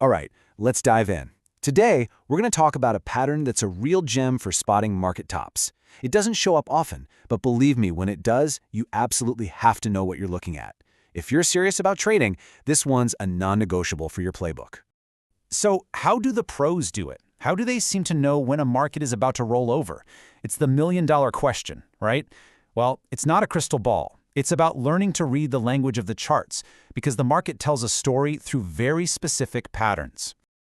All right, let's dive in. Today, we're going to talk about a pattern that's a real gem for spotting market tops. It doesn't show up often, but believe me, when it does, you absolutely have to know what you're looking at. If you're serious about trading, this one's a non-negotiable for your playbook. So how do the pros do it? How do they seem to know when a market is about to roll over? It's the million-dollar question, right? Well, it's not a crystal ball. It's about learning to read the language of the charts, because the market tells a story through very specific patterns.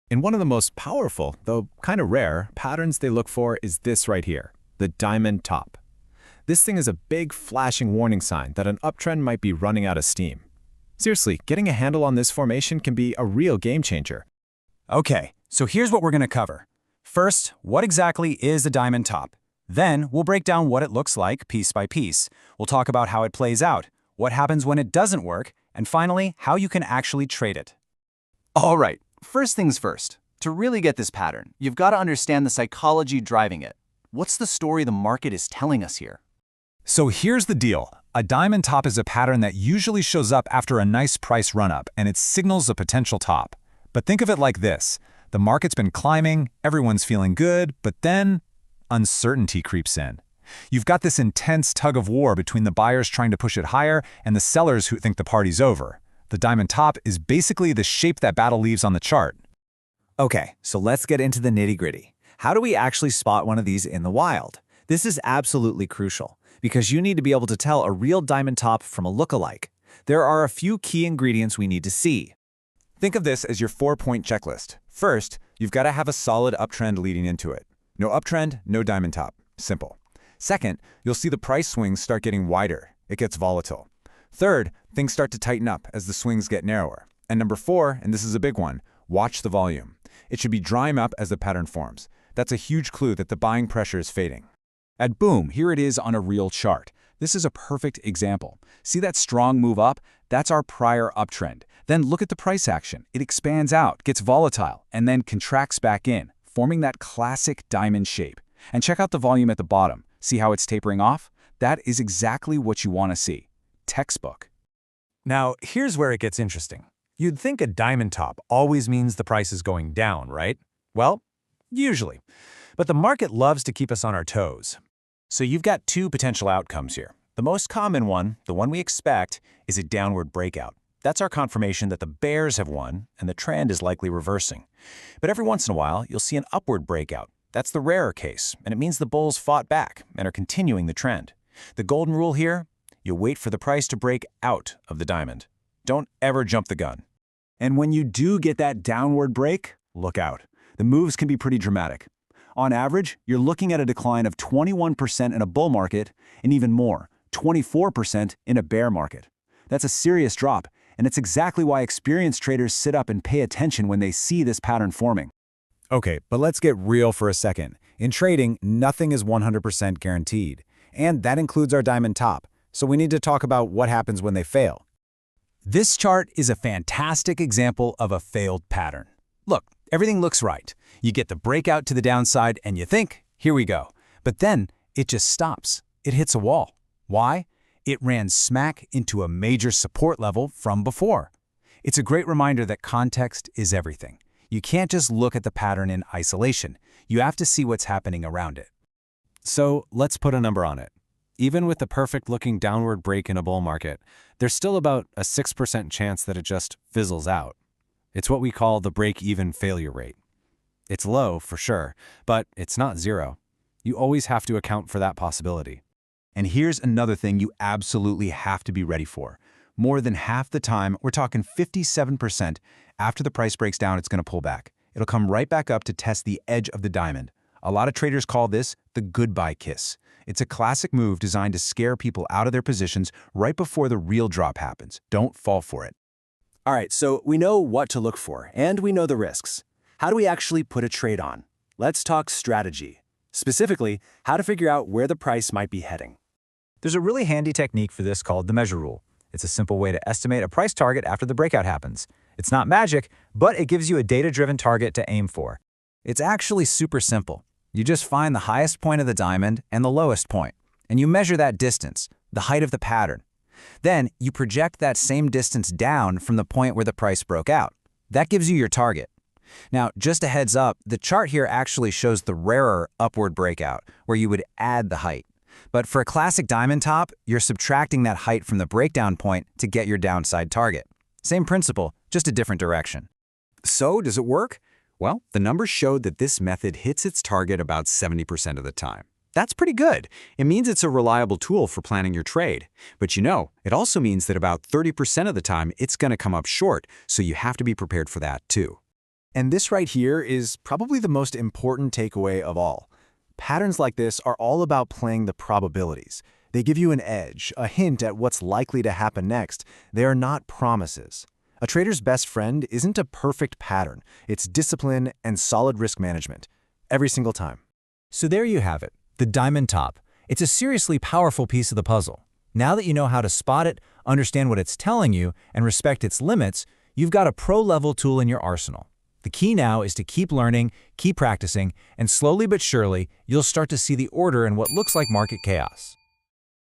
And one of the most powerful, though kind of rare, patterns they look for is this right here, the diamond top. This thing is a big flashing warning sign that an uptrend might be running out of steam. Seriously, getting a handle on this formation can be a real game changer. Okay, so here's what we're going to cover. First, what exactly is a diamond top? Then, we'll break down what it looks like piece by piece. We'll talk about how it plays out, what happens when it doesn't work, and finally, how you can actually trade it. All right, first things first. To really get this pattern, you've got to understand the psychology driving it. What's the story the market is telling us here? So here's the deal. A diamond top is a pattern that usually shows up after a nice price run-up, and it signals a potential top. But think of it like this. The market's been climbing, everyone's feeling good, but then uncertainty creeps in. You've got this intense tug of war between the buyers trying to push it higher and the sellers who think the party's over. The diamond top is basically the shape that battle leaves on the chart. Okay, so let's get into the nitty-gritty. How do we actually spot one of these in the wild? This is absolutely crucial, because you need to be able to tell a real diamond top from a look-alike. There are a few key ingredients we need to see. Think of this as your 4-point checklist. First, you've got to have a solid uptrend leading into it. No uptrend, no diamond top. Simple. Second, you'll see the price swings start getting wider. It gets volatile. Third, things start to tighten up as the swings get narrower. And number 4, and this is a big one, watch the volume. It should be drying up as the pattern forms. That's a huge clue that the buying pressure is fading. And boom, here it is on a real chart. This is a perfect example. See that strong move up? That's our prior uptrend. Then look at the price action. It expands out, gets volatile, and then contracts back in, forming that classic diamond shape. And check out the volume at the bottom. See how it's tapering off? That is exactly what you want to see. Textbook. Now, here's where it gets interesting. You'd think a diamond top always means the price is going down, right? Well, usually. But the market loves to keep us on our toes. So you've got two potential outcomes here. The most common one, the one we expect, is a downward breakout. That's our confirmation that the bears have won and the trend is likely reversing. But every once in a while, you'll see an upward breakout. That's the rarer case, and it means the bulls fought back and are continuing the trend. The golden rule here, you wait for the price to break out of the diamond. Don't ever jump the gun. And when you do get that downward break, look out. The moves can be pretty dramatic. On average, you're looking at a decline of 21% in a bull market and even more, 24% in a bear market. That's a serious drop, and it's exactly why experienced traders sit up and pay attention when they see this pattern forming. Okay, but let's get real for a second. In trading, nothing is 100% guaranteed, and that includes our diamond top. So we need to talk about what happens when they fail. This chart is a fantastic example of a failed pattern. Look, everything looks right. You get the breakout to the downside and you think, here we go. But then it just stops. It hits a wall. Why? It ran smack into a major support level from before. It's a great reminder that context is everything. You can't just look at the pattern in isolation. You have to see what's happening around it. So let's put a number on it. Even with the perfect-looking downward break in a bull market, there's still about a 6% chance that it just fizzles out. It's what we call the break-even failure rate. It's low, for sure, but it's not zero. You always have to account for that possibility. And here's another thing you absolutely have to be ready for. More than half the time, we're talking 57%, after the price breaks down, it's going to pull back. It'll come right back up to test the edge of the diamond. A lot of traders call this the goodbye kiss. It's a classic move designed to scare people out of their positions right before the real drop happens. Don't fall for it. All right, so we know what to look for, and we know the risks. How do we actually put a trade on? Let's talk strategy. Specifically, how to figure out where the price might be heading. There's a really handy technique for this called the measure rule. It's a simple way to estimate a price target after the breakout happens. It's not magic, but it gives you a data-driven target to aim for. It's actually super simple. You just find the highest point of the diamond and the lowest point, and you measure that distance, the height of the pattern. Then you project that same distance down from the point where the price broke out. That gives you your target. Now, just a heads up, the chart here actually shows the rarer upward breakout, where you would add the height. But for a classic diamond top, you're subtracting that height from the breakdown point to get your downside target. Same principle, just a different direction. So, does it work? Well, the numbers showed that this method hits its target about 70% of the time. That's pretty good. It means it's a reliable tool for planning your trade. But it also means that about 30% of the time it's going to come up short, so you have to be prepared for that too. And this right here is probably the most important takeaway of all. Patterns like this are all about playing the probabilities. They give you an edge, a hint at what's likely to happen next. They are not promises. A trader's best friend isn't a perfect pattern. It's discipline and solid risk management. Every single time. So there you have it, the diamond top. It's a seriously powerful piece of the puzzle. Now that you know how to spot it, understand what it's telling you, and respect its limits, you've got a pro-level tool in your arsenal. The key now is to keep learning, keep practicing, and slowly but surely, you'll start to see the order in what looks like market chaos.